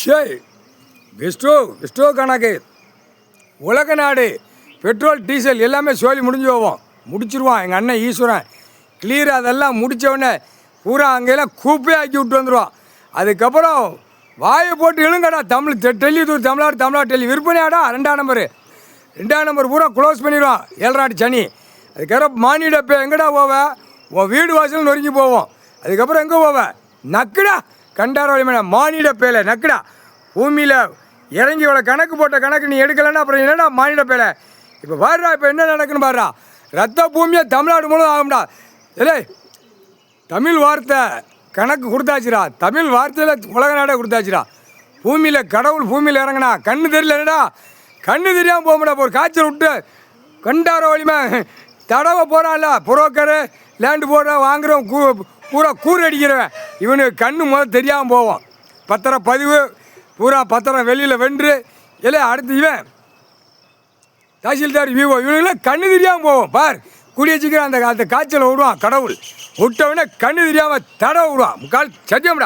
ஷேய் விஸ்டோ கணக்கு உலக நாடு பெட்ரோல் டீசல் எல்லாமே சோழி முடிஞ்சு போவோம், முடிச்சிருவான் எங்கள் அண்ணன் ஈஸ்வரன். கிளியர் அதெல்லாம் முடித்தவுடனே பூரா அங்கெல்லாம் கூப்பே ஆக்கி விட்டு வந்துடுவான். அதுக்கப்புறம் வாயை போட்டு எழுங்கடா தமிழ் டெல்லி தூர் தமிழ்நாடு டெல்லி விற்பனையாடா 2ஆம் நம்பர் பூரா க்ளோஸ் பண்ணிடுவான் 7 நாட்டு சனி. அதுக்கப்புறம் மானிடப்பே எங்கடா போவேன், உன் வீடு வாசல் நொறுங்கி போவோம். அதுக்கப்புறம் எங்கே போவேன், நக்குடா கண்டார வழிமேன மானிடப்பேல நக்குடா. பூமியில் இறங்கி இவ்வளோ கணக்கு போட்ட கணக்கு நீ எடுக்கலைன்னா அப்புறம் என்னடா மானிடப்பேல. இப்போ பாருடா இப்போ என்ன நடக்குன்னு பாருடா. ரத்த பூமியை தமிழ்நாடு மூலம் ஆகும்டா. இல்லை தமிழ் வார்த்தை கணக்கு கொடுத்தாச்சுடா, தமிழ் வார்த்தையில் உலக நாடே கொடுத்தாச்சுடா. பூமியில் கடவுள் பூமியில் இறங்கினா கண்ணு தெரியலடா, கண்ணு தெரியாமல் போகமுடா. ஒரு காய்ச்சல் விட்டு கண்டார வலிமை தடவை போகிறான்ல புரோக்கரு லேண்டு போடுற வாங்குறவன் பூரா கூறு அடிக்கிறவன் இவனுக்கு கண்ணு முதல் தெரியாமல் போவான். பத்திரம் பதிவு பூரா பத்திரம் வெளியில் வென்று இல்லை அடுத்து இவன் தாசில்தார் விவோ இவனுக்குலாம் கண்ணு தெரியாமல் போவோம். பார் கூடிய சீக்கிரம் அந்த காய்ச்சலை விடுவான் கடவுள். விட்டவனே கண்ணு தெரியாமல் தடவை விடுவான். முக்கால் சத்தியம்டா.